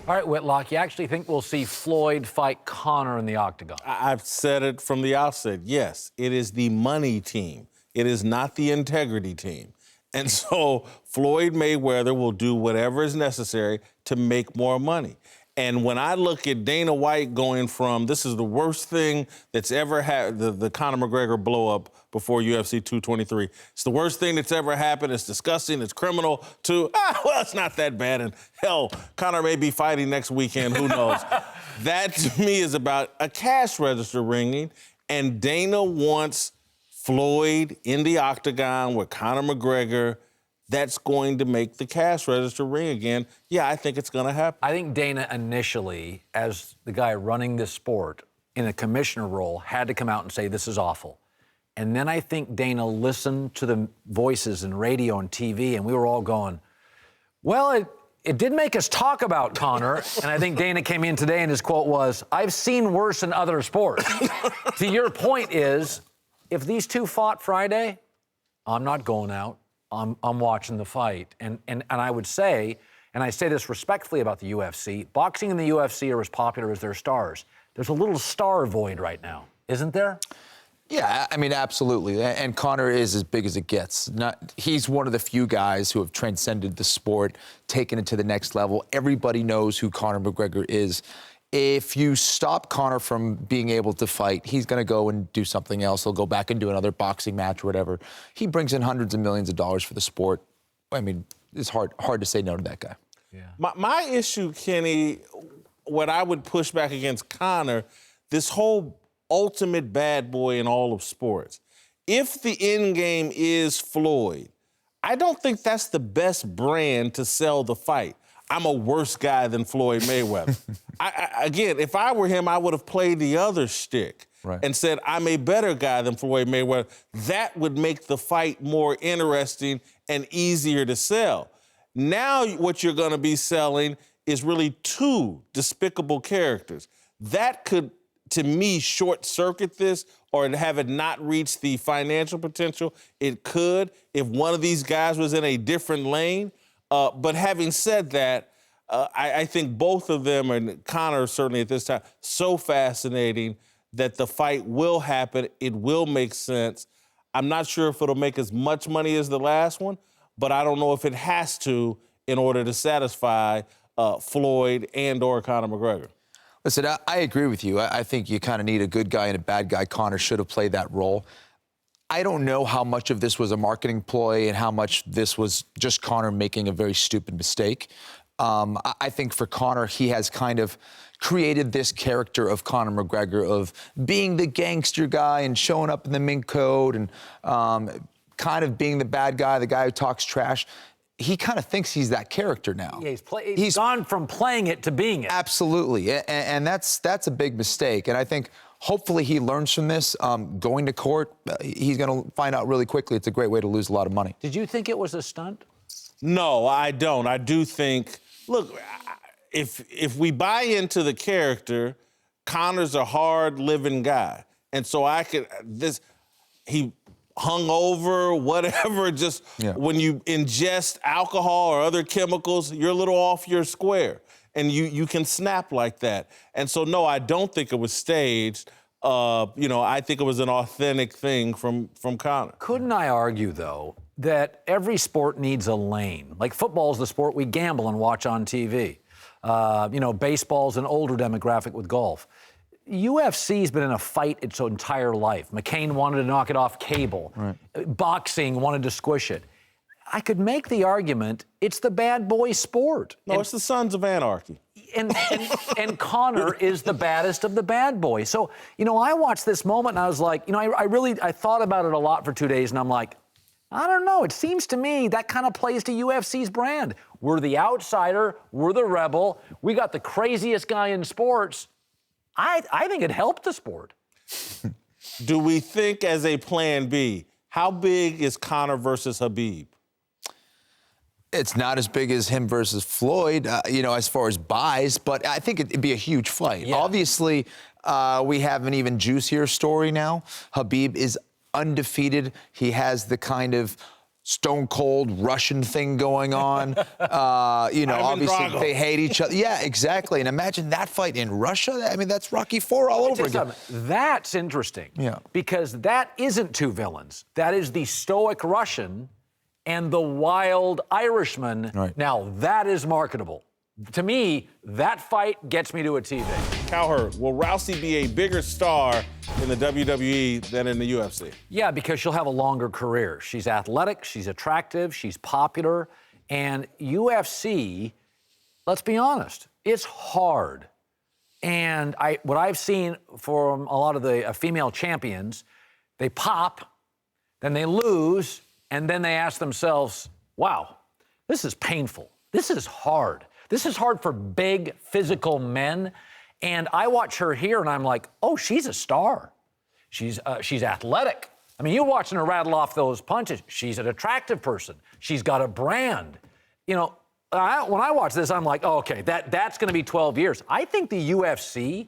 All right, Whitlock, you actually think we'll see Floyd fight Conor in the Octagon? I've said it from the outset. Yes, it is the money team. It is not the integrity team. And so Floyd Mayweather will do whatever is necessary to make more money. And when I look at Dana White going from this is the worst thing that's ever happened, the Conor McGregor blow up before UFC 223. It's the worst thing that's ever happened. It's disgusting. It's criminal. To, well, it's not that bad. And hell, Conor may be fighting next weekend. Who knows? That to me is about a cash register ringing. And Dana wants Floyd in the Octagon with Conor McGregor. That's going to make the cash register ring again. Yeah, I think it's going to happen. I think Dana initially, as the guy running this sport in a commissioner role, had to come out and say, this is awful. And then I think Dana listened to the voices in radio and TV, and we were all going, well, it did make us talk about Conor. And I think Dana came in today and his quote was, I've seen worse in other sports. To your point is, if these two fought Friday, I'm not going out. I'm watching the fight. And I would say, and I say this respectfully about the UFC, boxing and the UFC are as popular as their stars. There's a little star void right now, isn't there? Yeah, I mean, absolutely. And Conor is as big as it gets. He's one of the few guys who have transcended the sport, taken it to the next level. Everybody knows who Conor McGregor is. If you stop Conor from being able to fight, he's going to go and do something else. He'll go back and do another boxing match or whatever. He brings in hundreds of millions of dollars for the sport. I mean, it's hard to say no to that guy. Yeah. My issue, Kenny, what I would push back against Conor, this whole ultimate bad boy in all of sports. If the end game is Floyd, I don't think that's the best brand to sell the fight. I'm a worse guy than Floyd Mayweather. Again, if I were him, I would have played the other shtick and said, I'm a better guy than Floyd Mayweather. That would make the fight more interesting and easier to sell. Now what you're going to be selling is really two despicable characters. That could, to me, short-circuit this or have it not reach the financial potential it could if one of these guys was in a different lane. But having said that, I think both of them, and Conor certainly at this time, so fascinating that the fight will happen. It will make sense. I'm not sure if it'll make as much money as the last one, but I don't know if it has to in order to satisfy Floyd and or Conor McGregor. Listen, I agree with you. I think you kind of need a good guy and a bad guy. Conor should have played that role. I don't know how much of this was a marketing ploy and how much this was just Conor making a very stupid mistake. I think for Conor, he has kind of created this character of Conor McGregor of being the gangster guy and showing up in the mink coat and kind of being the bad guy, the guy who talks trash. He kind of thinks he's that character now. Yeah, he's gone from playing it to being it. Absolutely, and that's a big mistake. And I think hopefully he learns from this. Going to court, he's going to find out really quickly it's a great way to lose a lot of money. Did you think it was a stunt? No, I don't. I do think, look, if we buy into the character, Conor's a hard-living guy. And so he hung over, whatever, just when you ingest alcohol or other chemicals, you're a little off your square. And you can snap like that. And so, no, I don't think it was staged. I think it was an authentic thing from Conor. Couldn't I argue, though, that every sport needs a lane? Like football's the sport we gamble and watch on TV. Baseball's an older demographic with golf. UFC's been in a fight its entire life. McCain wanted to knock it off cable. Right. Boxing wanted to squish it. I could make the argument it's the bad boy sport. No, it's the Sons of Anarchy. And Conor is the baddest of the bad boys. So, I watched this moment and I was like, I thought about it a lot for 2 days and I'm like, I don't know. It seems to me that kind of plays to UFC's brand. We're the outsider. We're the rebel. We got the craziest guy in sports. I think it helped the sport. Do we think as a plan B, how big is Conor versus Khabib? It's not as big as him versus Floyd, as far as buys, but I think it'd be a huge fight. Yeah. Obviously, we have an even juicier story now. Khabib is undefeated. He has the kind of stone cold Russian thing going on. Obviously they hate each other. Yeah, exactly. And imagine that fight in Russia. I mean, that's Rocky IV all over again. That's interesting. Yeah. Because that isn't two villains. That is the stoic Russian and the wild Irishman. Right. Now, that is marketable. To me, that fight gets me to a TV. Cowherd, will Rousey be a bigger star in the WWE than in the UFC? Yeah, because she'll have a longer career. She's athletic, she's attractive, she's popular, and UFC, let's be honest, it's hard. And what I've seen from a lot of the female champions, they pop, then they lose, and then they ask themselves, wow, this is painful. This is hard. This is hard for big, physical men. And I watch her here, and I'm like, oh, she's a star. She's athletic. I mean, you're watching her rattle off those punches. She's an attractive person. She's got a brand. You know, when I watch this, I'm like, oh, okay, that's going to be 12 years. I think the UFC,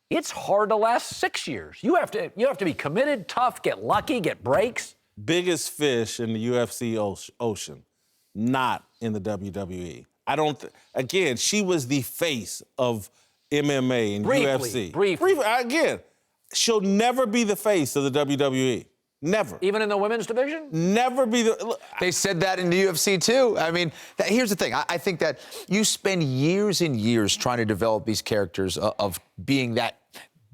it's hard to last 6 years. You have to be committed, tough, get lucky, get breaks. Biggest fish in the UFC ocean, not in the WWE. Again, she was the face of MMA and UFC. Briefly. Again, she'll never be the face of the WWE. Never. Even in the women's division? Never be the... Look, they said that in the UFC, too. I mean, here's the thing. I think that you spend years and years trying to develop these characters of being that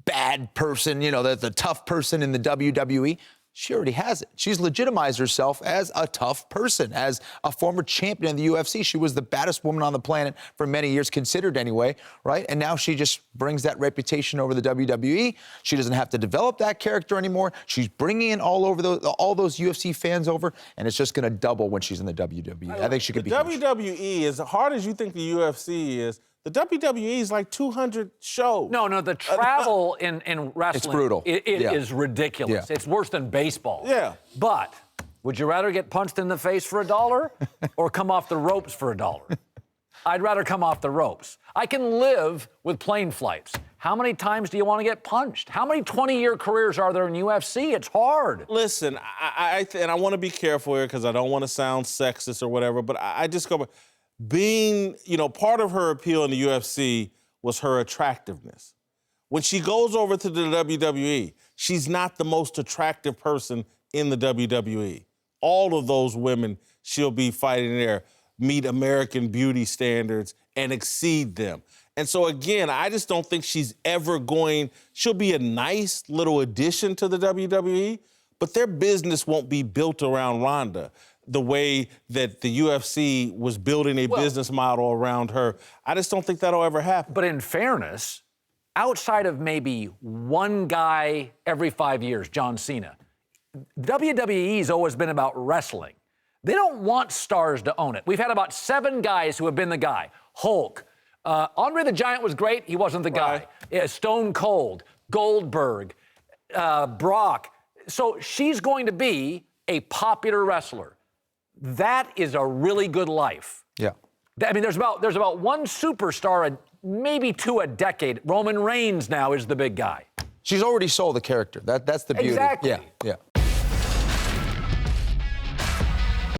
bad person, the tough person in the WWE. She already has it. She's legitimized herself as a tough person, as a former champion in the UFC. She was the baddest woman on the planet for many years, considered anyway, right? And now she just brings that reputation over the WWE. She doesn't have to develop that character anymore. She's bringing in all those UFC fans over, and it's just going to double when she's in the WWE. I think she could be huge. WWE, as hard as you think the UFC is, the WWE is like 200 shows. No, the travel in wrestling. It's brutal. It is ridiculous. Yeah. It's worse than baseball. Yeah. But would you rather get punched in the face for $1 or come off the ropes for $1? I'd rather come off the ropes. I can live with plane flights. How many times do you want to get punched? How many 20-year careers are there in UFC? It's hard. Listen, and I want to be careful here because I don't want to sound sexist or whatever, but I just go... part of her appeal in the UFC was her attractiveness. When she goes over to the WWE, she's not the most attractive person in the WWE. All of those women she'll be fighting there meet American beauty standards and exceed them. And so, again, I just don't think she's ever she'll be a nice little addition to the WWE, but their business won't be built around Ronda the way that the UFC was building a business model around her. I just don't think that'll ever happen. But in fairness, outside of maybe one guy every 5 years, John Cena, WWE's always been about wrestling. They don't want stars to own it. We've had about 7 guys who have been the guy. Hulk. Andre the Giant was great. He wasn't the guy. Stone Cold. Goldberg. Brock. So she's going to be a popular wrestler. That is a really good life. Yeah. I mean, there's about one superstar, maybe 2 a decade. Roman Reigns now is the big guy. She's already sold the character. That's the beauty. Exactly. Yeah.